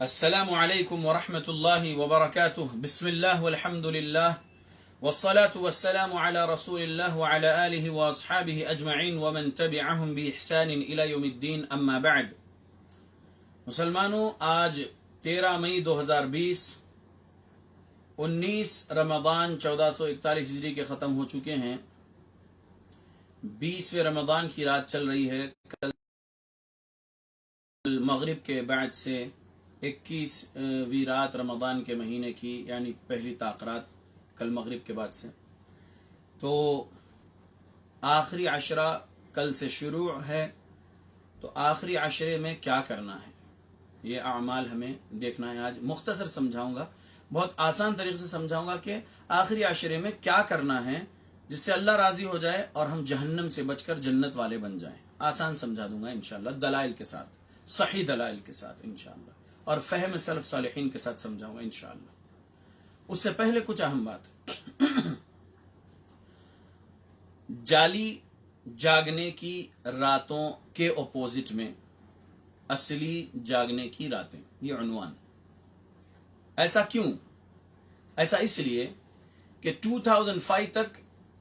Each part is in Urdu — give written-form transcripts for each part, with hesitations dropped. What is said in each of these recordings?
السلام علیکم ورحمۃ اللہ وبرکاتہ بسم اللہ والحمد للہ والصلاة والسلام على رسول اللہ وعلى آلہ واصحابہ اجمعین ومن تبعہم بإحسان الى یوم الدین اما بعد۔ مسلمانوں، آج 13 مئی 2020 19 رمضان 1441 ہجری کے ختم ہو چکے ہیں۔ 20ویں رمضان کی رات چل رہی ہے۔ کل مغرب کے بعد سے 21ویں رات رمضان کے مہینے کی، یعنی پہلی طاق رات کل مغرب کے بعد سے، تو آخری عشرہ کل سے شروع ہے۔ تو آخری عشرے میں کیا کرنا ہے، یہ اعمال ہمیں دیکھنا ہے۔ آج مختصر سمجھاؤں گا، بہت آسان طریقے سے سمجھاؤں گا کہ آخری عشرے میں کیا کرنا ہے جس سے اللہ راضی ہو جائے اور ہم جہنم سے بچ کر جنت والے بن جائیں۔ آسان سمجھا دوں گا انشاءاللہ، دلائل کے ساتھ، صحیح دلائل کے ساتھ انشاءاللہ، اور فہم سلف صالحین کے ساتھ سمجھاؤں گا انشاءاللہ۔ اس سے پہلے کچھ اہم بات، جعلی جاگنے کی راتوں کے اپوزٹ میں اصلی جاگنے کی راتیں، یہ عنوان۔ ایسا کیوں؟ ایسا اس لیے کہ 2005 تک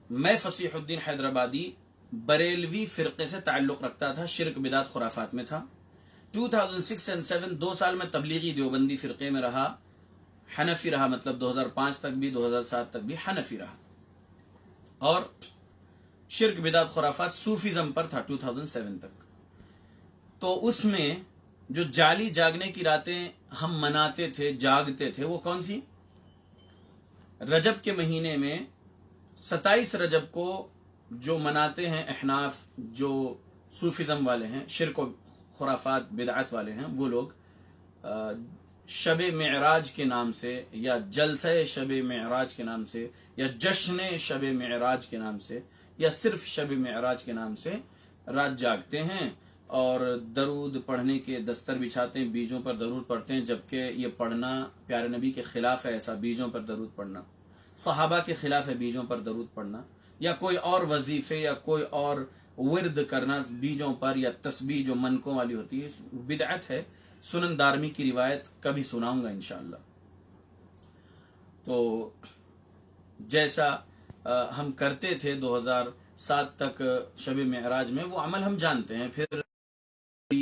میں فصیح الدین حیدرآبادی بریلوی فرقے سے تعلق رکھتا تھا، شرک بدعت خرافات میں تھا۔ 2006 اور 2007 2 سال میں تبلیغی دیوبندی فرقے میں رہا، حنفی رہا، مطلب 2005 تک بھی 2007 تک بھی حنفی رہا، اور شرک بدعت خرافات صوفیزم پر تھا 2007 تک۔ تو اس میں جو جعلی جاگنے کی راتیں ہم مناتے تھے، جاگتے تھے، وہ کون سی؟ رجب کے مہینے میں 27 رجب کو جو مناتے ہیں احناف، جو صوفیزم والے ہیں، شرک و خرافات بدعت والے ہیں، وہ لوگ شب معراج کے نام سے یا جلسہ شب معراج کے نام سے یا جشن شب معراج کے نام سے یا صرف شب معراج کے نام سے رات جاگتے ہیں اور درود پڑھنے کے دستر بچھاتے ہیں، بیجوں پر درود پڑھتے ہیں، جبکہ یہ پڑھنا پیارے نبی کے خلاف ہے۔ ایسا بیجوں پر درود پڑھنا صحابہ کے خلاف ہے، بیجوں پر درود پڑھنا یا کوئی اور وظیفے یا کوئی اور ورد کرنا بیجوں پر یا تسبیح جو منکوں والی ہوتی ہے، بدعت ہے۔ سنن دارمی کی روایت کبھی سناؤں گا انشاءاللہ۔ تو جیسا ہم کرتے تھے 2007 تک شب معراج میں، وہ عمل ہم جانتے ہیں۔ پھر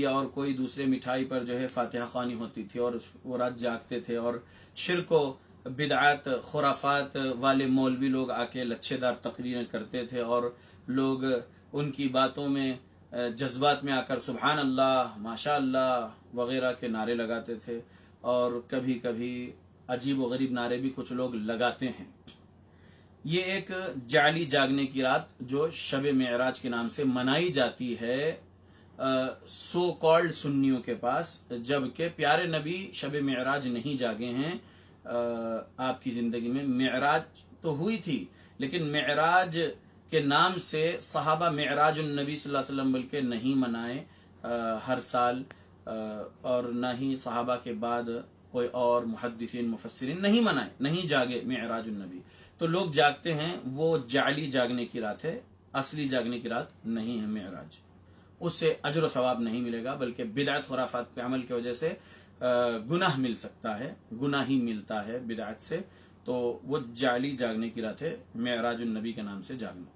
اور کوئی دوسرے مٹھائی پر جو ہے فاتحہ خوانی ہوتی تھی اور وہ رات جاگتے تھے، اور شرک و بدعات خرافات والے مولوی لوگ آ کے لچھے دار تقریریں کرتے تھے اور لوگ ان کی باتوں میں جذبات میں آ کر سبحان اللہ، ماشاء اللہ وغیرہ کے نعرے لگاتے تھے، اور کبھی کبھی عجیب و غریب نعرے بھی کچھ لوگ لگاتے ہیں۔ یہ ایک جعلی جاگنے کی رات جو شب معراج کے نام سے منائی جاتی ہے سو کالڈ سنیوں کے پاس، جبکہ پیارے نبی شب معراج نہیں جاگے ہیں۔ آپ کی زندگی میں معراج تو ہوئی تھی، لیکن معراج کے نام سے صحابہ معراج النبی صلی اللہ علیہ وسلم بلکہ نہیں منائے ہر سال، اور نہ ہی صحابہ کے بعد کوئی اور محدثین مفسرین نہیں منائے، نہیں جاگے معراج النبی۔ تو لوگ جاگتے ہیں، وہ جعلی جاگنے کی رات ہے، اصلی جاگنے کی رات نہیں ہے معراج۔ اس سے اجر و ثواب نہیں ملے گا، بلکہ بدعت خرافات کے عمل کی وجہ سے گناہ مل سکتا ہے، گناہ ہی ملتا ہے بدعت سے۔ تو وہ جعلی جاگنے کی رات ہے، معراج النبی کے نام سے جاگنا۔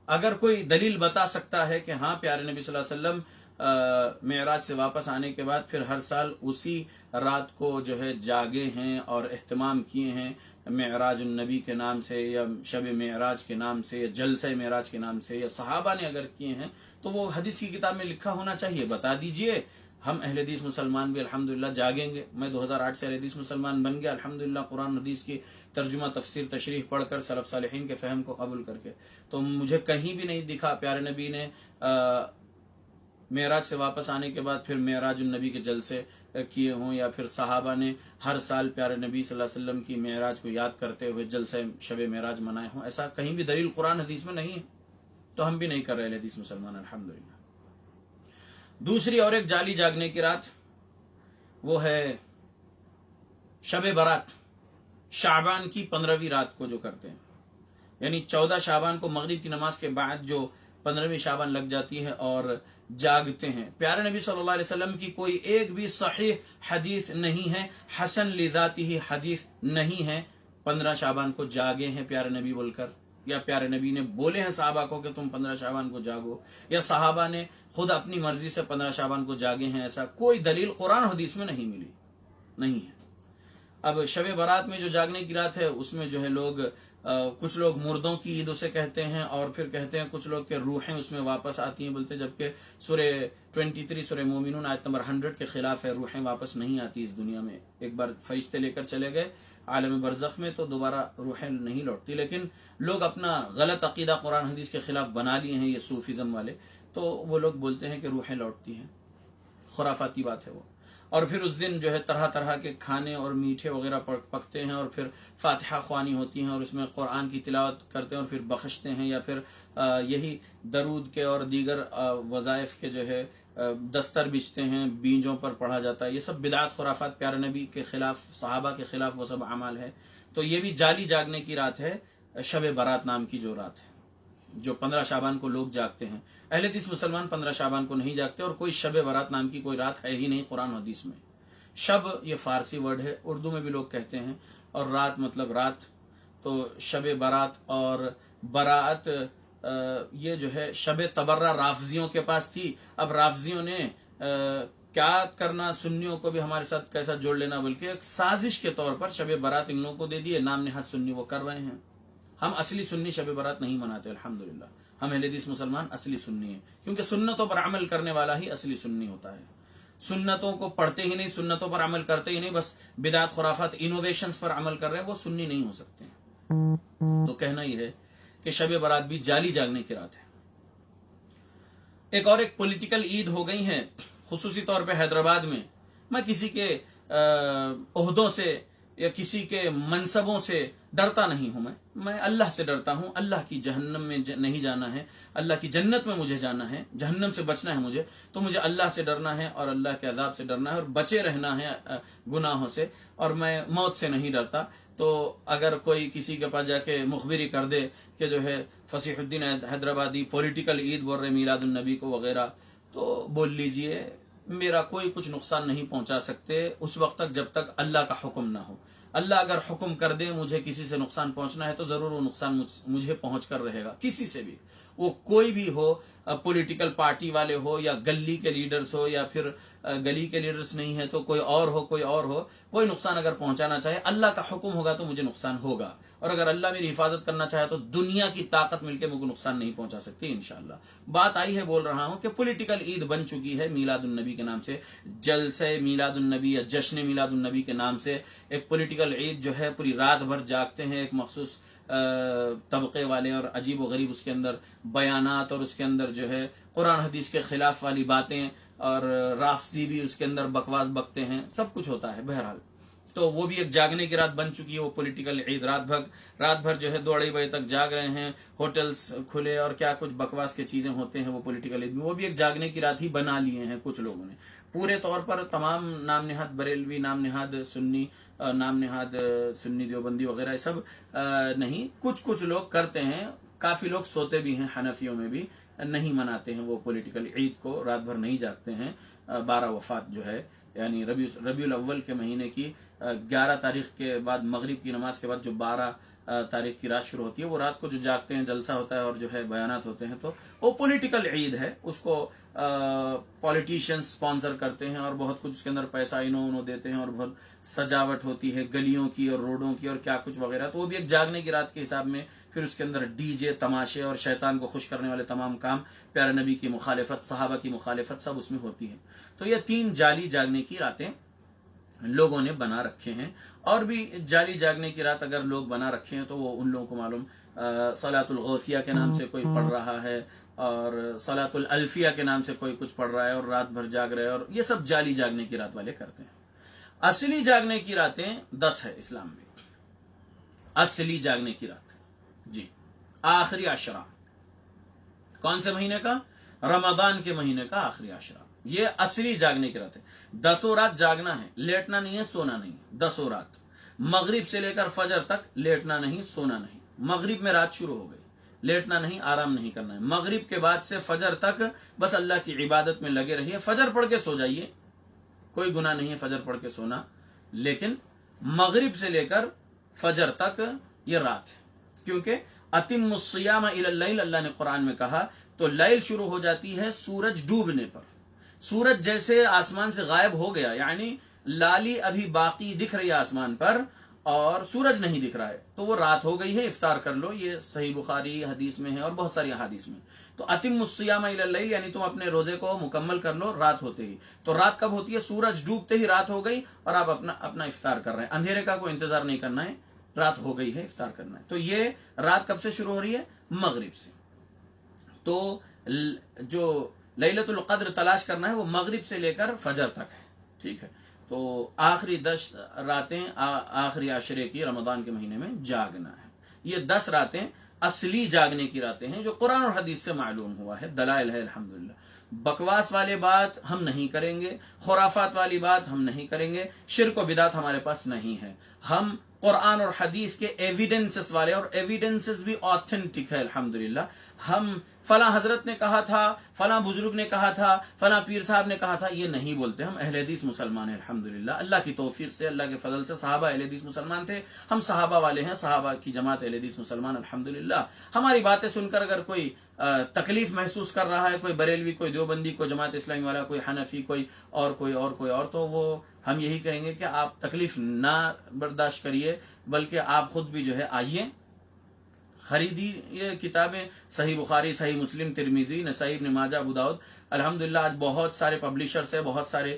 اگر کوئی دلیل بتا سکتا ہے کہ ہاں پیارے نبی صلی اللہ علیہ وسلم معراج سے واپس آنے کے بعد پھر ہر سال اسی رات کو جو ہے جاگے ہیں اور اہتمام کیے ہیں معراج النبی کے نام سے یا شب معراج کے نام سے یا جلسہ معراج کے نام سے، یا صحابہ نے اگر کیے ہیں، تو وہ حدیث کی کتاب میں لکھا ہونا چاہیے، بتا دیجئے۔ ہم اہل حدیث مسلمان بھی الحمدللہ جاگیں گے۔ میں 2008 سے اہل حدیث مسلمان بن گیا الحمدللہ، قرآن حدیث کی ترجمہ تفسیر تشریح پڑھ کر، سلف صالحین کے فہم کو قبول کر کے۔ تو مجھے کہیں بھی نہیں دکھا پیارے نبی نے معراج سے واپس آنے کے بعد پھر معراج النبی کے جلسے کیے ہوں، یا پھر صحابہ نے ہر سال پیارے نبی صلی اللہ علیہ وسلم کی معراج کو یاد کرتے ہوئے جلسہ شب معراج منائے ہوں۔ ایسا کہیں بھی دلیل قرآن حدیث میں نہیں ہے، تو ہم بھی نہیں کر رہے اہل حدیث مسلمان الحمدللہ۔ دوسری اور ایک جعلی جاگنے کی رات، وہ ہے شب برات، شعبان کی 15ویں رات کو جو کرتے ہیں، یعنی 14 شعبان کو مغرب کی نماز کے بعد جو 15ویں شعبان لگ جاتی ہے اور جاگتے ہیں. پیارے نبی صلی اللہ علیہ وسلم کی کوئی ایک بھی صحیح حدیث نہیں ہے، حسن لذاتی ہی حدیث نہیں ہے 15 شعبان کو جاگے ہیں پیارے نبی بول کر، یا پیارے نبی نے بولے ہیں صحابہ کو کہ تم 15 شعبان کو جاگو، یا صحابہ نے خود اپنی مرضی سے 15 شعبان کو جاگے ہیں. ایسا کوئی دلیل قرآن حدیث میں نہیں ملی، نہیں ہے. اب شب برات میں جو جاگنے کی رات ہے اس میں جو ہے کچھ لوگ مردوں کی عید اسے کہتے ہیں، اور پھر کہتے ہیں کچھ لوگ کہ روحیں اس میں واپس آتی ہیں بولتے، جبکہ سورہ 23 سورہ مومنون آیت نمبر 100 کے خلاف ہے. روحیں واپس نہیں آتی اس دنیا میں، ایک بار فرشتے لے کر چلے گئے عالم برزخ میں تو دوبارہ روحیں نہیں لوٹتی. لیکن لوگ اپنا غلط عقیدہ قرآن حدیث کے خلاف بنا لیے ہیں یہ صوفیزم والے، تو وہ لوگ بولتے ہیں کہ روحیں لوٹتی ہیں. خرافاتی بات ہے وہ. اور پھر اس دن جو ہے طرح طرح کے کھانے اور میٹھے وغیرہ پکتے ہیں، اور پھر فاتحہ خوانی ہوتی ہیں اور اس میں قرآن کی تلاوت کرتے ہیں اور پھر بخشتے ہیں، یا پھر یہی درود کے اور دیگر وظائف کے جو ہے دستر بچتے ہیں، بینجوں پر پڑھا جاتا ہے. یہ سب بدعات خرافات پیارے نبی کے خلاف، صحابہ کے خلاف وہ سب اعمال ہے. تو یہ بھی جعلی جاگنے کی رات ہے، شب برات نام کی جو رات ہے، جو 15 شعبان کو لوگ جاگتے ہیں. اہل حدیث مسلمان 15 شعبان کو نہیں جاگتے، اور کوئی شب برات نام کی کوئی رات ہے ہی نہیں قرآن حدیث میں. شب یہ فارسی ورڈ ہے، اردو میں بھی لوگ کہتے ہیں، اور رات مطلب رات. تو شب برات اور براعت یہ جو ہے شب تبرہ رافضیوں کے پاس تھی. اب رافضیوں نے کیا کرنا، سنیوں کو بھی ہمارے ساتھ کیسا جوڑ لینا، بلکہ ایک سازش کے طور پر شب برات ان لوگوں کو دے دیے. نام نہاد سنی وہ کر رہے ہیں. ہم اصلی سنی شب برات نہیں مناتے الحمدللہ. ہم اہل حدیث مسلمان اصلی سنی ہیں، کیونکہ سنتوں پر عمل کرنے والا ہی اصلی سنی ہوتا ہے. سنتوں کو پڑھتے ہی نہیں، سنتوں پر عمل کرتے ہی نہیں، بس بدعات خرافات انوویشنز پر عمل کر رہے ہیں، وہ سنی نہیں ہو سکتے ہیں. تو کہنا یہ ہے کہ شب برات بھی جعلی جاگنے کی رات ہے. ایک پولیٹیکل عید ہو گئی ہے خصوصی طور پہ حیدرآباد میں. میں کسی کے عہدوں سے یا کسی کے منصبوں سے ڈرتا نہیں ہوں. میں اللہ سے ڈرتا ہوں. اللہ کی جہنم میں نہیں جانا ہے، اللہ کی جنت میں مجھے جانا ہے، جہنم سے بچنا ہے مجھے. تو مجھے اللہ سے ڈرنا ہے اور اللہ کے عذاب سے ڈرنا ہے اور بچے رہنا ہے گناہوں سے، اور میں موت سے نہیں ڈرتا. تو اگر کوئی کسی کے پاس جا کے مخبری کر دے کہ جو ہے فصیح الدین حیدرآبادی پولیٹیکل عید بول رہے میلاد النبی کو وغیرہ، تو بول لیجئے، میرا کوئی کچھ نقصان نہیں پہنچا سکتے اس وقت تک جب تک اللہ کا حکم نہ ہو. اللہ اگر حکم کر دے مجھے کسی سے نقصان پہنچنا ہے تو ضرور وہ نقصان مجھے پہنچ کر رہے گا، کسی سے بھی، وہ کوئی بھی ہو، پولیٹیکل پارٹی والے ہو یا گلی کے لیڈرز ہو، یا پھر گلی کے لیڈرز نہیں ہے تو کوئی اور ہو، کوئی نقصان اگر پہنچانا چاہے، اللہ کا حکم ہوگا تو مجھے نقصان ہوگا. اور اگر اللہ میری حفاظت کرنا چاہے تو دنیا کی طاقت مل کے مجھے نقصان نہیں پہنچا سکتی انشاءاللہ. بات آئی ہے، بول رہا ہوں کہ پولیٹیکل عید بن چکی ہے میلاد النبی کے نام سے. جلسے میلاد النبی یا جشن میلاد النبی کے نام سے ایک پولیٹیکل عید جو ہے، پوری رات بھر جاگتے ہیں ایک مخصوص طبقے والے، اور عجیب و غریب اس کے اندر بیانات، اور اس کے اندر جو ہے قرآن حدیث کے خلاف والی باتیں، اور رافضی بھی اس کے اندر بکواس بکتے ہیں، سب کچھ ہوتا ہے. بہرحال تو وہ بھی ایک جاگنے کی رات بن چکی ہے، وہ پولیٹیکل عید. رات بھر جو ہے 2-2:30 بجے تک جاگ رہے ہیں، ہوٹلز کھلے اور کیا کچھ بکواس کے چیزیں ہوتے ہیں وہ پولیٹیکل عید میں. وہ بھی ایک جاگنے کی رات ہی بنا لیے ہیں کچھ لوگوں نے. پورے طور پر تمام نام نہاد بریلوی، نام نہاد سنی، نام نہاد سنی دیوبندی وغیرہ سب نہیں، کچھ لوگ کرتے ہیں. کافی لوگ سوتے بھی ہیں، حنفیوں میں بھی نہیں مناتے ہیں وہ پولیٹیکل عید کو، رات بھر نہیں جاگتے ہیں. 12 وفات جو ہے، یعنی ربیع الاول کے مہینے کی 11 تاریخ کے بعد مغرب کی نماز کے بعد جو 12 تاریخ کی رات شروع ہوتی ہے، وہ رات کو جو جاگتے ہیں، جلسہ ہوتا ہے اور جو ہے بیانات ہوتے ہیں، تو وہ پولیٹیکل عید ہے. اس کو پولیٹیشین سپانسر کرتے ہیں اور بہت کچھ اس کے اندر پیسہ انہوں دیتے ہیں، اور بہت سجاوٹ ہوتی ہے گلیوں کی اور روڈوں کی اور کیا کچھ وغیرہ. تو وہ بھی ایک جاگنے کی رات کے حساب میں. پھر اس کے اندر ڈی جے، تماشے اور شیطان کو خوش کرنے والے تمام کام، پیارے نبی کی مخالفت، صحابہ کی مخالفت، سب اس میں ہوتی ہے. تو یہ 3 جعلی جاگنے کی راتیں لوگوں نے بنا رکھے ہیں. اور بھی جعلی جاگنے کی رات اگر لوگ بنا رکھے ہیں تو وہ ان لوگوں کو معلوم. صلاۃ الغوثیہ کے نام سے کوئی پڑھ رہا ہے، اور صلاۃ الالفیہ کے نام سے کوئی کچھ پڑھ رہا ہے، اور رات بھر جاگ رہے ہیں، اور یہ سب جعلی جاگنے کی رات والے کرتے ہیں. اصلی جاگنے کی راتیں 10 ہے اسلام میں. اصلی جاگنے کی رات جی آخری عشرہ. کون سے مہینے کا؟ رمضان کے مہینے کا آخری عشرہ. یہ اصلی جاگنے کی رات ہے. 10 رات جاگنا ہے، لیٹنا نہیں ہے، سونا نہیں ہے. 10 رات مغرب سے لے کر فجر تک لیٹنا نہیں، سونا نہیں. مغرب میں رات شروع ہو گئی، لیٹنا نہیں، آرام نہیں کرنا ہے۔ مغرب کے بعد سے فجر تک بس اللہ کی عبادت میں لگے رہیے۔ فجر پڑھ کے سو جائیے، کوئی گناہ نہیں ہے فجر پڑھ کے سونا، لیکن مغرب سے لے کر فجر تک یہ رات ہے، کیونکہ اتم الصیام الی اللیل اللہ نے قرآن میں کہا، تو لیل شروع ہو جاتی ہے سورج ڈوبنے پر۔ سورج جیسے آسمان سے غائب ہو گیا، یعنی لالی ابھی باقی دکھ رہی ہے آسمان پر اور سورج نہیں دکھ رہا ہے، تو وہ رات ہو گئی ہے، افطار کر لو۔ یہ صحیح بخاری حدیث میں ہے اور بہت ساری احادیث میں۔ تو اتم الصیام الی اللیل یعنی تم اپنے روزے کو مکمل کر لو رات ہوتے ہی۔ تو رات کب ہوتی ہے؟ سورج ڈوبتے ہی رات ہو گئی اور آپ اپنا افطار کر رہے ہیں۔ اندھیرے کا کوئی انتظار نہیں کرنا ہے، رات ہو گئی ہے، افطار کرنا ہے۔ تو یہ رات کب سے شروع ہو رہی ہے؟ مغرب سے۔ تو جو لیلۃ القدر تلاش کرنا ہے وہ مغرب سے لے کر فجر تک ہے، ٹھیک ہے؟ تو آخری 10 راتیں آخری عشرے کی رمضان کے مہینے میں جاگنا ہے۔ یہ 10 راتیں اصلی جاگنے کی راتیں ہیں جو قرآن اور حدیث سے معلوم ہوا ہے، دلائل ہے الحمدللہ۔ بکواس والے بات ہم نہیں کریں گے، خرافات والی بات ہم نہیں کریں گے، شرک و بدعت ہمارے پاس نہیں ہے۔ ہم قرآن اور حدیث کے ایویڈنسز والے، اور ایویڈنسز بھی آتھینٹک ہے الحمدللہ۔ ہم فلاں حضرت نے کہا تھا، فلاں بزرگ نے کہا تھا، فلاں پیر صاحب نے کہا تھا، یہ نہیں بولتے۔ ہم اہل حدیث مسلمان ہیں الحمدللہ، اللہ کی توفیق سے، اللہ کے فضل سے۔ صحابہ اہل حدیث مسلمان تھے، ہم صحابہ والے ہیں، صحابہ کی جماعت اہل حدیث مسلمان الحمدللہ۔ ہماری باتیں سن کر اگر کوئی تکلیف محسوس کر رہا ہے، کوئی بریلوی، کوئی دیوبندی، کوئی جماعت اسلامی والا، کوئی حنفی، کوئی اور، تو وہ ہم یہی کہیں گے کہ آپ تکلیف نہ برداشت کریے، بلکہ آپ خود بھی جو ہے آئیے، خریدی یہ کتابیں، صحیح بخاری، صحیح مسلم، ترمذی، نسائی، ابن ماجہ، ابو داؤد۔ الحمدللہ آج بہت سارے پبلشرز ہیں، بہت سارے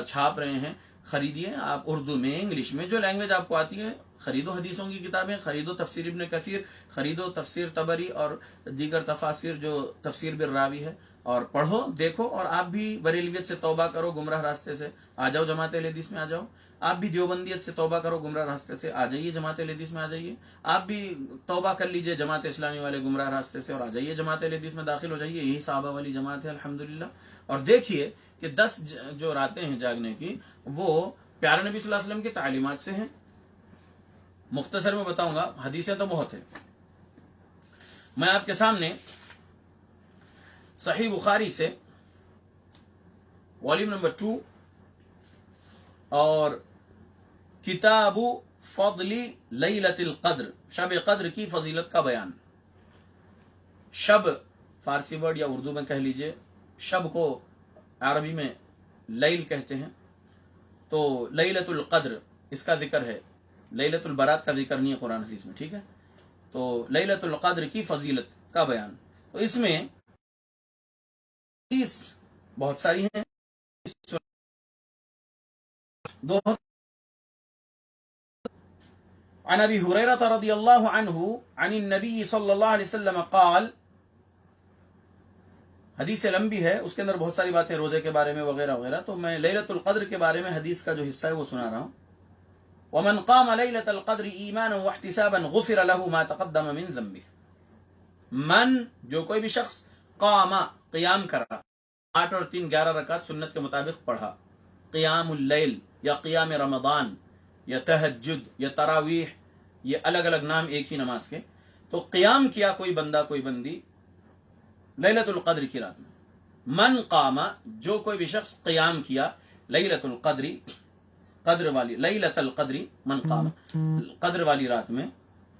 چھاپ رہے ہیں، خریدیے آپ، اردو میں، انگلش میں، جو لینگویج آپ کو آتی ہے خریدو۔ حدیثوں کی کتابیں خریدو، تفسیر ابن کثیر خریدو، تفسیر طبری اور دیگر تفاسیر جو تفسیر بالراوی ہے، اور پڑھو، دیکھو، اور آپ بھی بریلویت سے توبہ کرو، گمراہ راستے سے آ جاؤ، جماعت اہل حدیث میں آ جاؤ۔ آپ بھی دیوبندیت سے توبہ کرو، گمراہ راستے سے آ جائیے، جماعت اہل حدیث میں آ جائیے۔ آپ بھی توبہ کر لیجئے جماعت اسلامی والے گمراہ راستے سے اور آ جائیے، جماعت اہل حدیث میں داخل ہو جائیے۔ یہی صحابہ والی جماعت ہے الحمدللہ۔ اور دیکھیے کہ 10 جو راتیں ہیں جاگنے کی، وہ پیارے نبی صلی اللہ علیہ وسلم کی تعلیمات سے ہیں۔ مختصر میں بتاؤں گا، حدیثیں تو بہت ہیں، میں آپ کے سامنے صحیح بخاری سے والیوم نمبر 2 اور کتاب فضل لیلۃ القدر، شب قدر کی فضیلت کا بیان۔ شب فارسی ورڈ یا اردو میں کہہ لیجئے، شب کو عربی میں لیل کہتے ہیں، تو لیلۃ القدر اس کا ذکر ہے، لیلۃ البرات کا ذکر نہیں ہے قرآن حدیث میں، ٹھیک ہے؟ تو لیلۃ القدر کی فضیلت کا بیان، تو اس میں حدیث بہت ساری ہیں، عن ابی ہریرہ رضی اللہ عنہ عن النبی صلی اللہ علیہ وسلم قال، حدیث لمبی ہے، اس کے اندر بہت ساری باتیں روزے کے بارے میں وغیرہ وغیرہ، تو میں لیلۃ القدر کے بارے میں حدیث کا جو حصہ ہے وہ سنا رہا ہوں۔ ومن قام لیلۃ القدر ایمانا واحتسابا غفر له ما تقدم من ذنبه، من جو کوئی بھی شخص قام قیام کرا، 8 اور 3 11 رکعت سنت کے مطابق پڑھا، قیام اللیل یا قیام رمضان یا تہجد یا تراویح، یہ الگ الگ نام ایک ہی نماز کے، تو قیام کیا کوئی بندہ کوئی بندی لیلۃ القدر کی رات میں، من قام جو کوئی بھی شخص قیام کیا، لیلۃ القدر قدر والی، لیلۃ القدر من قام قدر والی رات میں،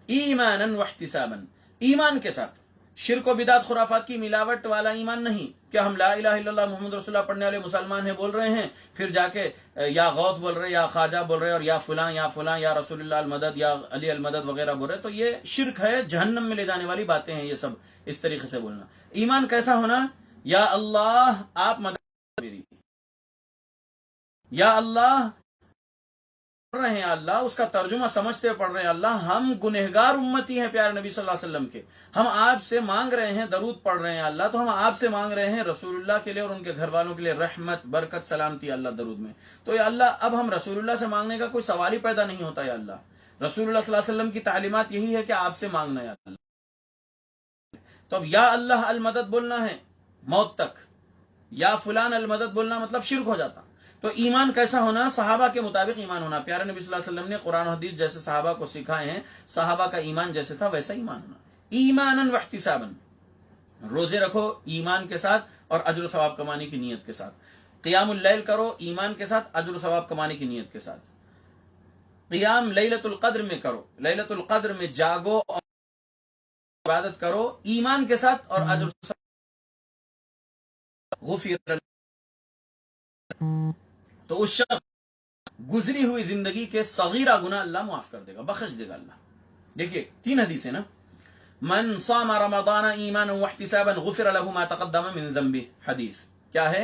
ایمانا واحتسابا، ایمان کے ساتھ، شرک و بدعت خرافات کی ملاوٹ والا ایمان نہیں کہ ہم لا الہ الا اللہ محمد رسول اللہ پڑھنے والے مسلمان ہیں بول رہے ہیں، پھر جا کے یا غوث بول رہے، یا خواجہ بول رہے، اور یا فلاں یا فلاں، یا رسول اللہ المدد، یا علی المدد وغیرہ بول رہے، تو یہ شرک ہے، جہنم میں لے جانے والی باتیں ہیں یہ سب، اس طریقے سے بولنا۔ ایمان کیسا ہونا؟ یا اللہ آپ مدد میری، یا اللہ پڑھ رہے ہیں، اللہ اس کا ترجمہ سمجھتے پڑھ رہے ہیں، اللہ ہم گنہگار امتی ہیں پیارے نبی صلی اللہ علیہ وسلم کے، ہم آپ سے مانگ رہے ہیں، درود پڑھ رہے ہیں اللہ، تو ہم آپ سے مانگ رہے ہیں رسول اللہ کے لیے اور ان کے گھر والوں کے لیے رحمت، برکت، سلامتی اللہ درود میں، تو یا اللہ اب ہم رسول اللہ سے مانگنے کا کوئی سوال ہی پیدا نہیں ہوتا، یا اللہ رسول اللہ صلی اللہ علیہ وسلم کی تعلیمات یہی ہے کہ آپ سے مانگنا، یا اللہ، تو اب یا اللہ المدد بولنا ہے موت تک، یا فلان المدد بولنا مطلب شرک ہو جاتا۔ تو ایمان کیسا ہونا؟ صحابہ کے مطابق ایمان ہونا، پیارے نبی صلی اللہ علیہ وسلم نے قرآن و حدیث جیسے صحابہ کو سکھائے ہیں، صحابہ کا ایمان جیسے تھا ویسا ایمان ہونا۔ ایمانا واحتسابا، روزے رکھو ایمان کے ساتھ اور اجر و ثواب کمانے کی نیت کے ساتھ. قیام اللیل کرو ایمان کے ساتھ، اجر و ثواب کمانے کی نیت کے ساتھ. قیام لیلۃ القدر میں کرو، لیلۃ القدر میں جاگو اور عبادت کرو ایمان کے ساتھ اور اجر و ثواب. غفر، تو اس شخص گزری ہوئی زندگی کے صغیرہ گناہ اللہ معاف کر دے گا، بخش دے گا اللہ. دیکھیے 3 حدیث ہے نا. من صام رمضان ایمانا واحتسابا غفر له ما تقدم من ذنبه. حدیث کیا ہے؟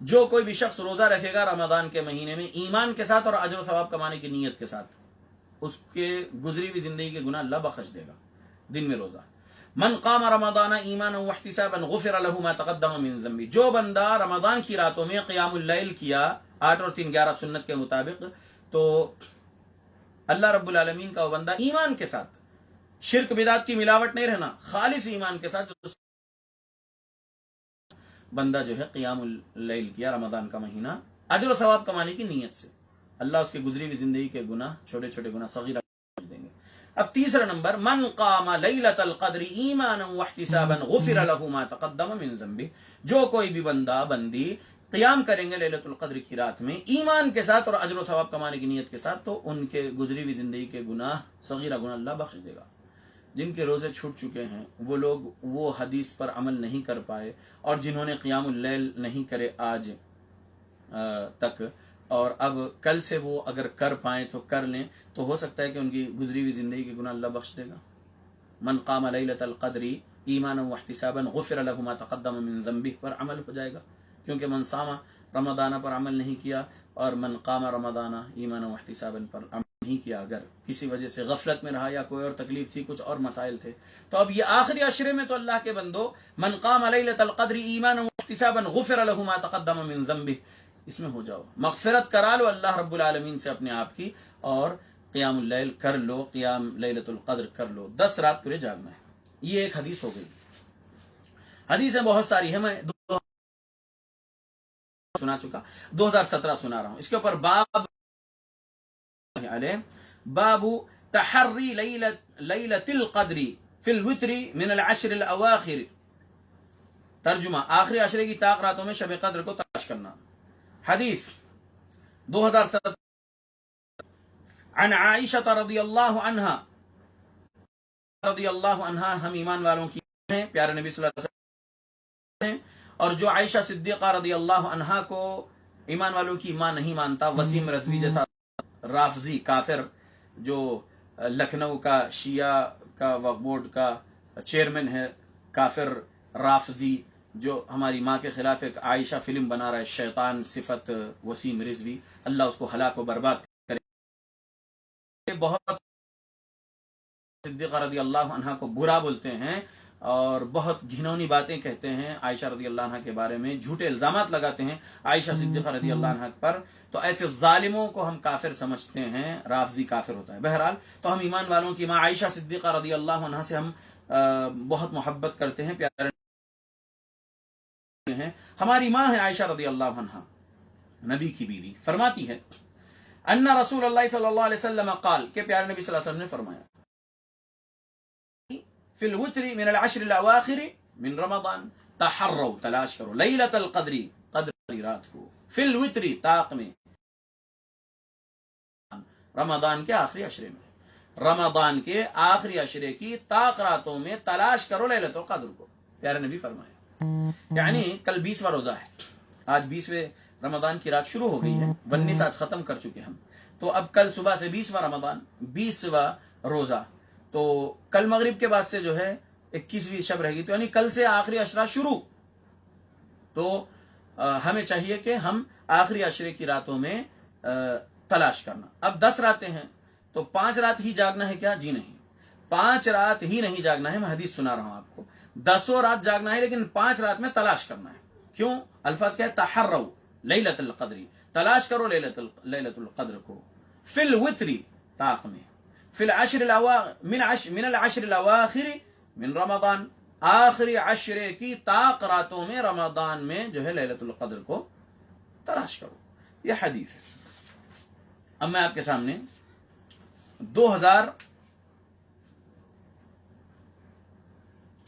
جو کوئی بھی شخص روزہ رکھے گا رمضان کے مہینے میں ایمان کے ساتھ اور اجر و ثواب کمانے کی نیت کے ساتھ، اس کے گزری ہوئی زندگی کے گناہ اللہ بخش دے گا. دن میں روزہ. من قام رمضان ایمانا واحتسابا غفر له ما تقدم من ذنبه. جو بندہ رمضان کی راتوں میں قیام اللیل کیا 8 اور 3 11 سنت کے مطابق، تو اللہ رب العالمین کا وہ بندہ ایمان کے ساتھ، شرک بدعت کی ملاوٹ نہیں رہنا، خالص ایمان کے ساتھ جو بندہ جو ہے قیام اللیل کیا رمضان کا مہینہ اجر و ثواب کمانے کی نیت سے، اللہ اس کی گزری ہوئی زندگی کے گناہ، چھوٹے چھوٹے گناہ صغیرہ دیں گے. اب تیسرا نمبر، من قام لیلۃ القدر ایمانا واحتسابا غفر له ما تقدم من ذنبه. جو کوئی بھی بندہ بندی قیام کریں گے لیلۃ القدر کی رات میں ایمان کے ساتھ اور اجر و ثواب کمانے کی نیت کے ساتھ، تو ان کے گزری ہوئی زندگی کے گناہ صغیرہ گناہ اللہ بخش دے گا. جن کے روزے چھوٹ چکے ہیں وہ لوگ وہ حدیث پر عمل نہیں کر پائے، اور جنہوں نے قیام اللیل نہیں کرے آج تک، اور اب کل سے وہ اگر کر پائیں تو کر لیں، تو ہو سکتا ہے کہ ان کی گزری ہوئی زندگی کے گناہ اللہ بخش دے گا. من قام لیلۃ القدر ایمانا واحتسابا غفر له ما تقدم من ذنبه پر عمل ہو جائے گا، کیونکہ من صام رمضان پر عمل نہیں کیا، اور من قام رمضان ایمانا واحتسابا پر عمل نہیں کیا. اگر کسی وجہ سے غفلت میں رہا یا کوئی اور تکلیف تھی، کچھ اور مسائل تھے، تو اب یہ آخری عشرے میں تو اللہ کے بندو من قام لیلۃ القدر ایمانا واحتسابا غفر له ما تقدم من ذنبه، اس میں ہو جاؤ، مغفرت کرا لو اللہ رب العالمین سے اپنے آپ کی، اور قیام اللیل کر لو، قیام لیلۃ القدر کر لو، 10 رات پورے جاگنا ہے. یہ ایک حدیث ہو گئی. حدیثیں بہت ساری ہیں، میں سنا چکا، 2017 سنا رہا ہوں. اس کے اوپر باب تحری لیلۃ القدر فی الوتر من العشر الاواخر. ترجمہ، آخری عشرے کی طاق راتوں میں شب قدر کو تلاش کرنا. حدیث 2017 عن عائشہ رضی اللہ عنہا، ہم ایمان والوں کی ہیں، پیارے نبی صلی اللہ علیہ وسلم ہیں، اور جو عائشہ صدیقہ رضی اللہ عنہا کو ایمان والوں کی ماں نہیں مانتا، وسیم رضوی جیسا رافضی کافر جو لکھنؤ کا شیعہ کا وقف بورڈ کا چیئرمین ہے، کافر رافضی جو ہماری ماں کے خلاف ایک عائشہ فلم بنا رہا ہے، شیطان صفت وسیم رضوی، اللہ اس کو ہلاک و برباد کرے. بہت صدیقہ رضی اللہ عنہ کو برا بولتے ہیں اور بہت گھنونی باتیں کہتے ہیں عائشہ رضی اللہ عنہ کے بارے میں، جھوٹے الزامات لگاتے ہیں عائشہ صدیقہ رضی اللہ عنہ پر. تو ایسے ظالموں کو ہم کافر سمجھتے ہیں، رافضی کافر ہوتا ہے. بہرحال تو ہم ایمان والوں کی ماں عائشہ صدیقہ رضی اللہ عنہ سے ہم بہت محبت کرتے ہیں، پیارے ہیں. ہماری ماں ہے عائشہ رضی اللہ عنہ، نبی کی بیوی. فرماتی ہے ان رسول اللہ صلی اللہ علیہ وسلم قال، کہ پیارے نبی صلی اللہ علیہ وسلم نے فرمایا فی الوتر من العشر الاواخر من رمضان، تحروا تلاش کرو لیلۃ القدر، قدر رات کو، فی الوتر طاق میں، رمضان کے آخری عشرے میں، رمضان کے آخری عشرے کی طاق راتوں میں تلاش کرو لیلۃ القدر کو. پیارے نبی فرمایا یعنی کل 20واں روزہ ہے، آج 20ویں رمضان کی رات شروع ہو گئی ہے، 19 آج ختم کر چکے ہم، تو اب کل صبح سے 20واں رمضان، 20واں روزہ، تو کل مغرب کے بعد سے جو ہے 21ویں شب رہے گی، تو یعنی کل سے آخری عشرہ شروع. تو ہمیں چاہیے کہ ہم آخری عشرے کی راتوں میں تلاش کرنا. اب 10 راتیں ہیں تو 5 رات ہی جاگنا ہے کیا؟ جی نہیں، 5 رات ہی نہیں جاگنا ہے. میں حدیث سنا رہا ہوں آپ کو، 10 رات جاگنا ہے لیکن 5 رات میں تلاش کرنا ہے. کیوں؟ الفاظ کیا ہے؟ تحروا لیلۃ القدر، تلاش کرو لیلۃ القدر کو، فی الوتر طاق میں، فی العشر من العشر الاواخر من رمضان، آخری عشرے کی طاق راتوں میں رمضان میں جو ہے لیلۃ القدر کو تلاش کرو. یہ حدیث ہے. اب میں آپ کے سامنے 2000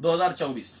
2024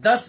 10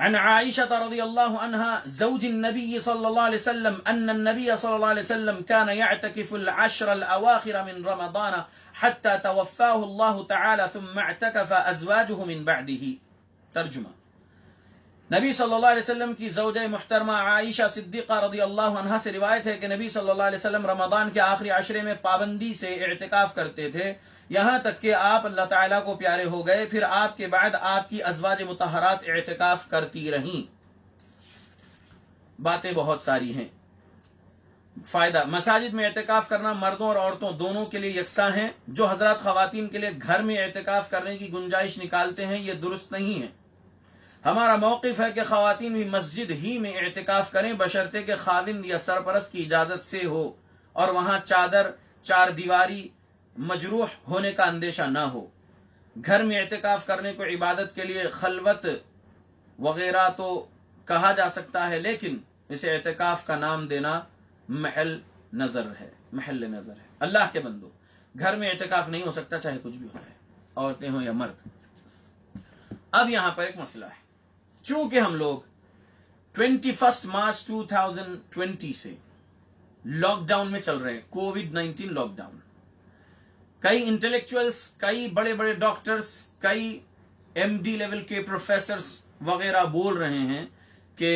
عن عائشة رضي الله عنها زوج النبي صلى الله عليه وسلم أن النبي صلى الله عليه وسلم كان يعتكف العشر الأواخر من رمضان حتى توفاه الله تعالى ثم اعتكف أزواجه من بعده. ترجمہ: نبی صلی اللہ علیہ وسلم کی زوجہ محترمہ عائشہ صدیقہ رضی اللہ عنہا سے روایت ہے کہ نبی صلی اللہ علیہ وسلم رمضان کے آخری عشرے میں پابندی سے اعتکاف کرتے تھے، یہاں تک کہ آپ اللہ تعالیٰ کو پیارے ہو گئے، پھر آپ کے بعد آپ کی ازواج مطہرات اعتکاف کرتی رہیں۔ باتیں بہت ساری ہیں۔ فائدہ: مساجد میں اعتکاف کرنا مردوں اور عورتوں دونوں کے لیے یکساں ہیں۔ جو حضرات خواتین کے لیے گھر میں اعتکاف کرنے کی گنجائش نکالتے ہیں یہ درست نہیں ہے۔ ہمارا موقف ہے کہ خواتین بھی مسجد ہی میں اعتکاف کریں، بشرطے کہ خاوند یا سرپرست کی اجازت سے ہو اور وہاں چادر، چار دیواری، مجروح ہونے کا اندیشہ نہ ہو۔ گھر میں اعتکاف کرنے کو عبادت کے لیے خلوت وغیرہ تو کہا جا سکتا ہے، لیکن اسے اعتکاف کا نام دینا محل نظر ہے۔ اللہ کے بندو، گھر میں اعتکاف نہیں ہو سکتا چاہے کچھ بھی ہو جائے، عورتیں ہوں یا مرد۔ اب یہاں پر ایک مسئلہ ہے، چونکہ ہم لوگ 21 مارچ 2020 سے لاک ڈاؤن میں چل رہے ہیں، کووڈ-19 لاک ڈاؤن، کئی انٹلیکچوئلز، کئی بڑے بڑے ڈاکٹرز، کئی ایم ڈی لیول کے پروفیسرز وغیرہ بول رہے ہیں کہ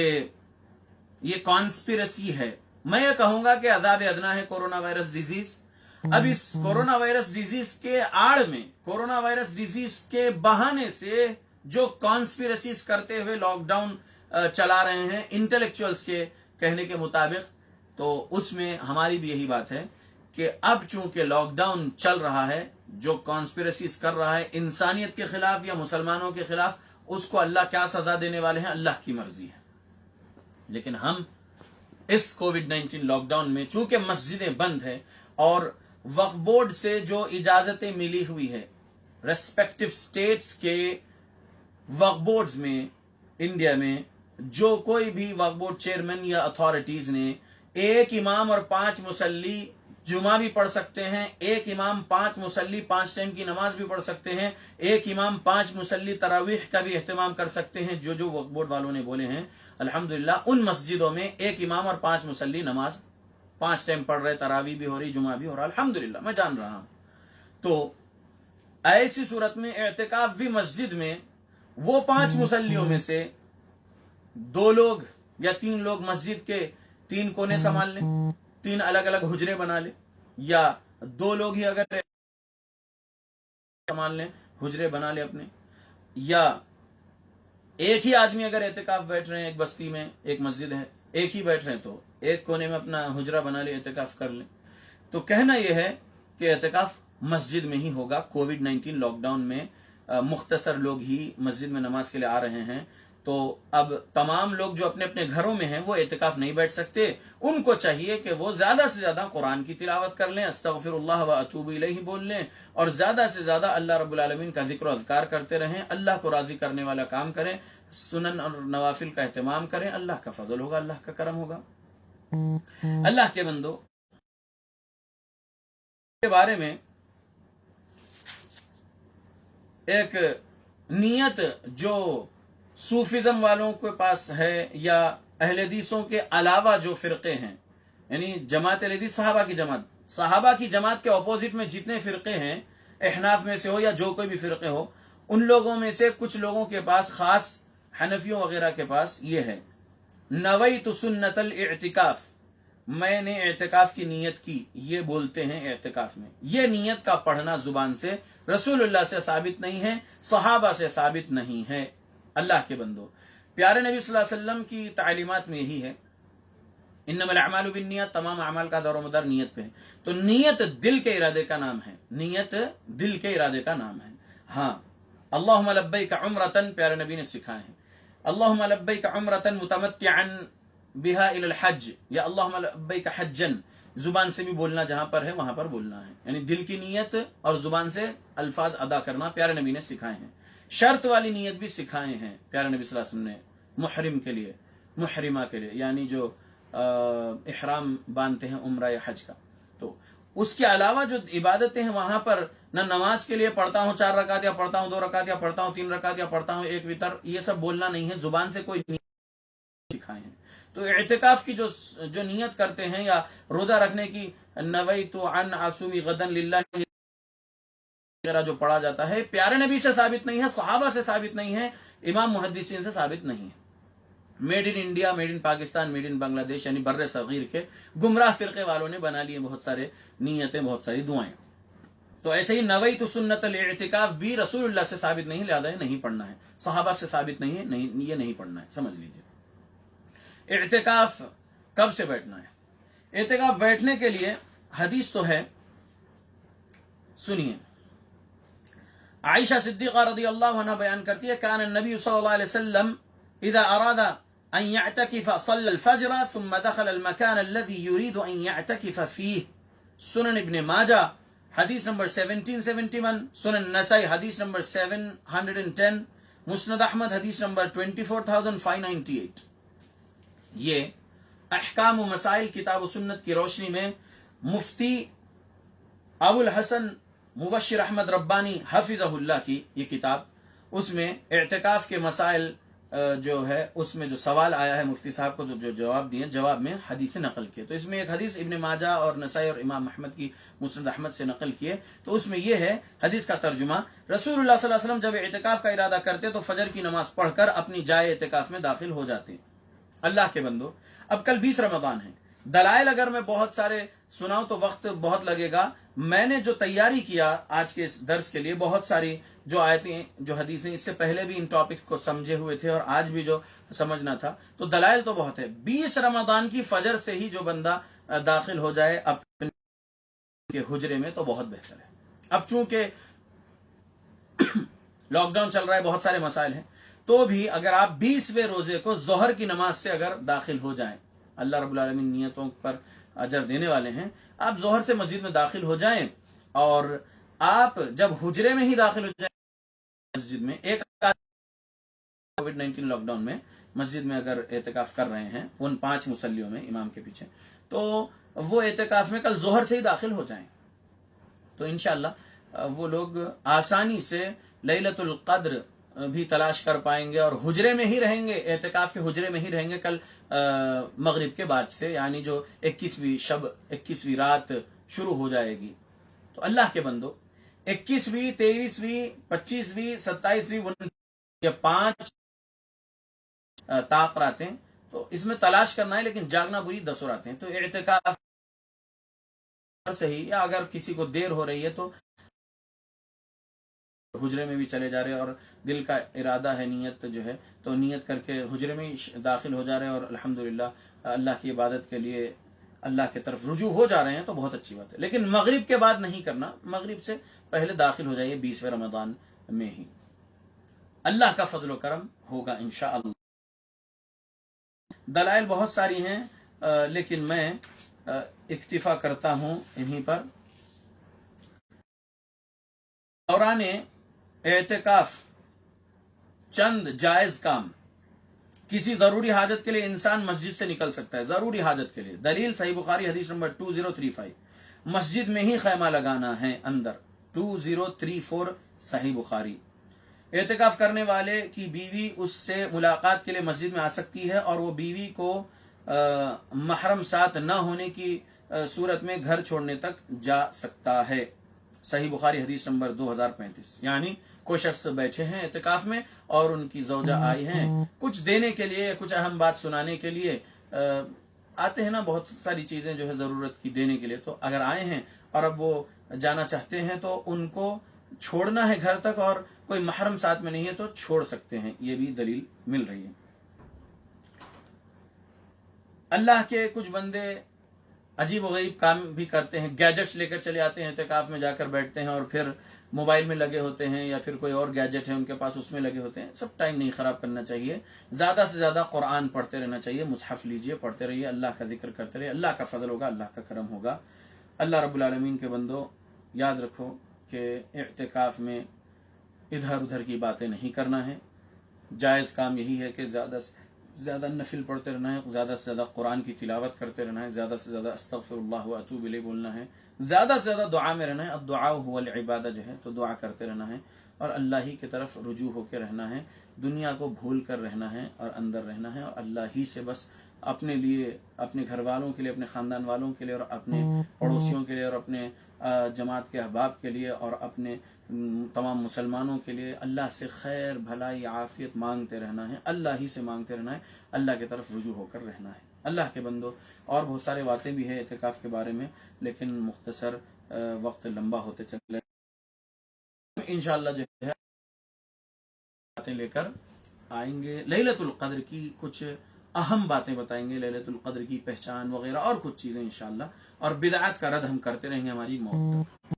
یہ کانسپیرسی ہے۔ میں یہ کہوں گا کہ عذاب ادنا ہے کورونا وائرس ڈیزیز۔ اب اس کورونا وائرس ڈیزیز کے آڑ میں، کورونا وائرس ڈیزیز کے بہانے سے جو کانسپیرسیز کرتے ہوئے لاک ڈاؤن چلا رہے ہیں انٹلیکچوئلز کے کہنے کے مطابق، تو اس میں ہماری بھی یہی بات ہے کہ اب چونکہ لاک ڈاؤن چل رہا ہے، جو کانسپیرسیز کر رہا ہے انسانیت کے خلاف یا مسلمانوں کے خلاف، اس کو اللہ کیا سزا دینے والے ہیں اللہ کی مرضی ہے۔ لیکن ہم اس کووڈ-19 لاک ڈاؤن میں چونکہ مسجدیں بند ہیں اور وقف بورڈ سے جو اجازتیں ملی ہوئی ہے ریسپیکٹو سٹیٹس کے وقف بورڈز میں، انڈیا میں جو کوئی بھی وقف بورڈ چیئرمین یا اتھارٹیز نے ایک امام اور 5 مصلی جمعہ بھی پڑھ سکتے ہیں، ایک امام 5 مصلی 5 ٹائم کی نماز بھی پڑھ سکتے ہیں، ایک امام 5 مصلی تراویح کا بھی اہتمام کر سکتے ہیں، جو وقف بورڈ والوں نے بولے ہیں الحمدللہ ان مسجدوں میں ایک امام اور 5 مصلی نماز 5 ٹائم پڑھ رہے، تراویح بھی ہو رہی، جمعہ بھی ہو رہا، الحمدللہ میں جان رہا ہوں۔ تو ایسی صورت میں اعتکاف بھی مسجد میں وہ 5 مصلیوں میں سے 2 لوگ یا 3 لوگ مسجد کے 3 کونے سنبھال لیں، 3 الگ الگ حجرے بنا لیں، یا 2 لوگ ہی اگر سنبھال لیں، حجرے بنا لیں اپنے، یا ایک ہی آدمی اگر اعتکاف بیٹھ رہے ہیں ایک بستی میں، ایک مسجد ہے، ایک ہی بیٹھ رہے ہیں تو ایک کونے میں اپنا حجرہ بنا لیں، اعتکاف کر لیں۔ تو کہنا یہ ہے کہ اعتکاف مسجد میں ہی ہوگا۔ کووڈ-19 لاک ڈاؤن میں مختصر لوگ ہی مسجد میں نماز کے لیے آ رہے ہیں، تو اب تمام لوگ جو اپنے اپنے گھروں میں ہیں وہ اعتکاف نہیں بیٹھ سکتے، ان کو چاہیے کہ وہ زیادہ سے زیادہ قرآن کی تلاوت کر لیں، استغفر اللہ و اتوب الیہ بول لیں، اور زیادہ سے زیادہ اللہ رب العالمین کا ذکر و اذکار کرتے رہیں، اللہ کو راضی کرنے والا کام کریں، سنن اور نوافل کا اہتمام کریں، اللہ کا فضل ہوگا، اللہ کا کرم ہوگا۔ اللہ کے بندو کے بارے میں ایک نیت جو صوفیزم والوں کے پاس ہے یا اہل حدیثوں کے علاوہ جو فرقے ہیں، یعنی جماعت اہل حدیث صحابہ کی جماعت کے اپوزٹ میں جتنے فرقے ہیں، احناف میں سے ہو یا جو کوئی بھی فرقے ہو، ان لوگوں میں سے کچھ لوگوں کے پاس، خاص حنفیوں وغیرہ کے پاس یہ ہے، نویت سنت الاعتکاف، میں نے اعتکاف کی نیت کی، یہ بولتے ہیں اعتکاف میں۔ یہ نیت کا پڑھنا زبان سے رسول اللہ سے ثابت نہیں ہے، صحابہ سے ثابت نہیں ہے۔ اللہ کے بندو، پیارے نبی صلی اللہ علیہ وسلم کی تعلیمات میں یہی ہے، انما الاعمال بالنیات، تمام اعمال کا دار و مدار نیت پہ ہے۔ تو نیت دل کے ارادے کا نام ہے، نیت دل کے ارادے کا نام ہے۔ ہاں، اللہم لبیک عمرتن پیارے نبی نے سکھائے ہیں، اللہم لبیک عمرتن متمتعا بہا الی الحج، یا اللہم لبیک حجن، زبان سے بھی بولنا جہاں پر ہے وہاں پر بولنا ہے، یعنی دل کی نیت اور زبان سے الفاظ ادا کرنا پیارے نبی نے سکھائے ہیں۔ شرط والی نیت بھی سکھائے ہیں پیارے نبی صلی اللہ علیہ وسلم نے، محرم کے لیے، محرمہ کے لیے، یعنی جو احرام باندھتے ہیں عمرہ یا حج کا، تو اس کے علاوہ جو عبادتیں ہیں وہاں پر نہ نماز کے لیے پڑھتا ہوں 4 رکعت یا پڑھتا ہوں 2 رکعت یا پڑھتا ہوں 3 رکعت یا پڑھتا ہوں 1 وتر، یہ سب بولنا نہیں ہے، زبان سے کوئی نیت سکھائے ہیں۔ تو اعتکاف کی جو نیت کرتے ہیں یا روزہ رکھنے کی نویت عن عصومی غدن للہ وغیرہ جو پڑھا جاتا ہے، پیارے نبی سے ثابت نہیں ہے، صحابہ سے ثابت نہیں ہے، امام محدثین سے ثابت نہیں ہے۔ Made in India, made in Pakistan, made in Bangladesh یعنی بر صغیر کے گمراہ فرقے والوں نے بنا لیے بہت سارے نیتیں، بہت ساری دعائیں۔ تو ایسے ہی نویت سنت الاعتکاف بھی رسول اللہ سے ثابت نہیں، لہذا نہیں پڑھنا ہے، صحابہ سے ثابت نہیں ہے، یہ نہیں پڑھنا ہے، سمجھ لیجیے۔ اعتکاف کب سے بیٹھنا ہے؟ اعتکاف بیٹھنے کے لیے حدیث تو ہے، سنیے۔ عائشہ صدیقہ رضی اللہ عنہ بیان کرتی ہے، کان النبی صلی اللہ علیہ وسلم اذا اراد ان يعتكف صلى الفجر ثم دخل المكان الذي يريد ان يعتكف فيه، سنن ابن ماجہ حدیث نمبر 1771، سنن نسائی حدیث نمبر 710، مسند احمد حدیث نمبر 24598۔ یہ احکام و مسائل کتاب و سنت کی روشنی میں مفتی ابو الحسن مبشر احمد ربانی حفظہ اللہ کی یہ کتاب، اس میں اعتکاف کے مسائل جو ہے اس میں جو سوال آیا ہے مفتی صاحب کو جو جواب دیے، جواب میں حدیث نقل کیے۔ تو اس میں ایک حدیث ابن ماجہ اور نسائی اور امام احمد کی مسند احمد سے نقل کیے، تو اس میں یہ ہے حدیث کا ترجمہ، رسول اللہ صلی اللہ علیہ وسلم جب اعتکاف کا ارادہ کرتے تو فجر کی نماز پڑھ کر اپنی جائے اعتکاف میں داخل ہو جاتے۔ اللہ کے بندو، اب کل 20 رمضان ہے، دلائل اگر میں بہت سارے سناؤں تو وقت بہت لگے گا۔ میں نے جو تیاری کیا آج کے اس درس کے لیے، بہت ساری جو آیتیں جو حدیثیں اس سے پہلے بھی ان ٹاپکس کو سمجھے ہوئے تھے اور آج بھی جو سمجھنا تھا، تو دلائل تو بہت ہے۔ 20 رمضان کی فجر سے ہی جو بندہ داخل ہو جائے اپنے کے حجرے میں تو بہت بہتر ہے۔ اب چونکہ لاک ڈاؤن چل رہا ہے، بہت سارے مسائل ہیں، تو بھی اگر آپ 20ویں روزے کو ظہر کی نماز سے اگر داخل ہو جائیں، اللہ رب العالمین نیتوں پر اجر دینے والے ہیں، آپ ظہر سے مسجد میں داخل ہو جائیں، اور آپ جب حجرے میں ہی داخل ہو جائیں مسجد میں، ایک کووڈ 19 لاک ڈاؤن میں مسجد میں اگر اعتکاف کر رہے ہیں ان 5 مصلیوں میں امام کے پیچھے، تو وہ اعتکاف میں کل ظہر سے ہی داخل ہو جائیں، تو انشاءاللہ وہ لوگ آسانی سے لیلۃ القدر بھی تلاش کر پائیں گے، اور حجرے میں ہی رہیں گے، اعتکاف کے حجرے میں ہی رہیں گے کل مغرب کے بعد سے، یعنی جو 21ویں رات شروع ہو جائے گی۔ تو اللہ کے بندو، 21ویں 23ویں 25ویں 27ویں یہ 5 طاق راتیں، تو اس میں تلاش کرنا ہے، لیکن جاگنا بری 10 راتیں۔ تو اعتکاف صحیح، یا اگر کسی کو دیر ہو رہی ہے تو حجرے میں بھی چلے جا رہے اور دل کا ارادہ ہے، نیت جو ہے تو نیت کر کے حجرے میں داخل ہو جا رہے ہیں، اور الحمدللہ اللہ کی عبادت کے لیے اللہ کی طرف رجوع ہو جا رہے ہیں، تو بہت اچھی بات ہے۔ لیکن مغرب کے بعد نہیں کرنا، مغرب سے پہلے داخل ہو جائیے 20ویں رمضان میں ہی، اللہ کا فضل و کرم ہوگا انشاءاللہ۔ دلائل بہت ساری ہیں، لیکن میں اکتفا کرتا ہوں انہی پر۔ دوران اعتکاف چند جائز کام، کسی ضروری حاجت کے لیے انسان مسجد سے نکل سکتا ہے، ضروری حاجت کے لیے۔ دلیل صحیح بخاری حدیث نمبر 2035، مسجد میں ہی خیمہ لگانا ہے اندر، 2034 صحیح بخاری۔ اعتکاف کرنے والے کی بیوی اس سے ملاقات کے لیے مسجد میں آ سکتی ہے، اور وہ بیوی کو محرم ساتھ نہ ہونے کی صورت میں گھر چھوڑنے تک جا سکتا ہے، صحیح بخاری حدیث نمبر 2035۔ یعنی کوئی شخص بیٹھے ہیں اعتکاف میں اور ان کی زوجہ آئی ہیں کچھ دینے کے لیے، کچھ اہم بات سنانے کے لیے، آتے ہیں نا بہت ساری چیزیں جو ہے ضرورت کی دینے کے لیے، تو اگر آئے ہیں اور اب وہ جانا چاہتے ہیں تو ان کو چھوڑنا ہے گھر تک، اور کوئی محرم ساتھ میں نہیں ہے تو چھوڑ سکتے ہیں، یہ بھی دلیل مل رہی ہے۔ اللہ کے کچھ بندے عجیب و غریب کام بھی کرتے ہیں، گیجٹس لے کر چلے آتے ہیں اعتکاف میں، جا کر بیٹھتے ہیں اور پھر موبائل میں لگے ہوتے ہیں، یا پھر کوئی اور گیجٹ ہے ان کے پاس، اس میں لگے ہوتے ہیں۔ سب ٹائم نہیں خراب کرنا چاہیے، زیادہ سے زیادہ قرآن پڑھتے رہنا چاہیے، مصحف لیجئے، پڑھتے رہیے، اللہ کا ذکر کرتے رہیے، اللہ کا فضل ہوگا، اللہ کا کرم ہوگا۔ اللہ رب العالمین کے بندو، یاد رکھو کہ اعتکاف میں ادھر ادھر کی باتیں نہیں کرنا ہے، جائز کام یہی ہے کہ زیادہ سے زیادہ نفل پڑھتے رہنا ہے، زیادہ سے زیادہ قرآن کی تلاوت کرتے رہنا ہے، زیادہ سے زیادہ استغفر اللہ و اتوب الیہ بولنا ہے، زیادہ سے زیادہ دعا میں رہنا ہے، الدعاء هو العبادہ جو ہے، تو دعا کرتے رہنا ہے اور اللہ ہی کی طرف رجوع ہو کے رہنا ہے، دنیا کو بھول کر رہنا ہے اور اندر رہنا ہے، اور اللہ ہی سے بس اپنے لیے، اپنے گھر والوں کے لیے، اپنے خاندان والوں کے لیے اور اپنے پڑوسیوں کے لیے اور اپنے جماعت کے احباب کے لیے اور اپنے تمام مسلمانوں کے لیے اللہ سے خیر بھلائی عافیت مانگتے رہنا ہے، اللہ ہی سے مانگتے رہنا ہے، اللہ کی طرف رجوع ہو کر رہنا ہے۔ اللہ کے بندو، اور بہت سارے باتیں بھی ہیں اعتکاف کے بارے میں، لیکن مختصر وقت لمبا ہوتے چلے، انشاءاللہ جو ہے باتیں لے کر آئیں گے، لیلۃ القدر کی کچھ اہم باتیں بتائیں گے، لیلۃ القدر کی پہچان وغیرہ اور کچھ چیزیں انشاءاللہ، اور بدعات کا رد ہم کرتے رہیں گے ہماری موت تک،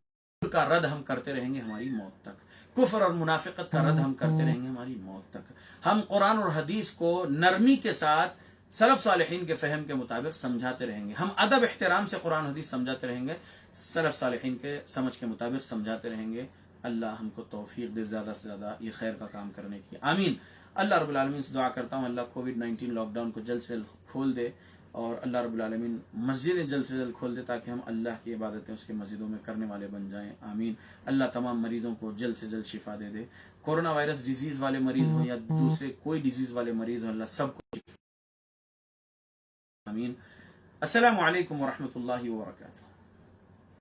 کا رد ہم کرتے رہیں گے ہماری موت تک، کفر اور منافقت کا رد ہم کرتے رہیں گے ہماری موت تک، ہم قرآن اور حدیث کو نرمی کے ساتھ سلف صالحین کے فہم کے مطابق سمجھاتے رہیں گے، ہم ادب احترام سے قرآن حدیث سمجھاتے رہیں گے، سلف صالحین کے سمجھ کے مطابق سمجھاتے رہیں گے۔ اللہ ہم کو توفیق دے زیادہ سے زیادہ یہ خیر کا کام کرنے کی، آمین۔ اللہ رب العالمین سے دعا کرتا ہوں اللہ کووڈ-19 لاک ڈاؤن کو جلد سے جلد کھول دے، اور اللہ رب العالمین مسجدیں جلد سے جلد کھول دے تاکہ ہم اللہ کی عبادتیں اس کے مسجدوں میں کرنے والے بن جائیں، آمین۔ اللہ تمام مریضوں کو جلد سے جلد شفا دے دے، کورونا وائرس ڈیزیز والے مریض ہوں یا دوسرے کوئی ڈیزیز والے مریض ہوں، اللہ سب کو شفا، آمین۔ السلام علیکم ورحمۃ اللہ وبرکاتہ۔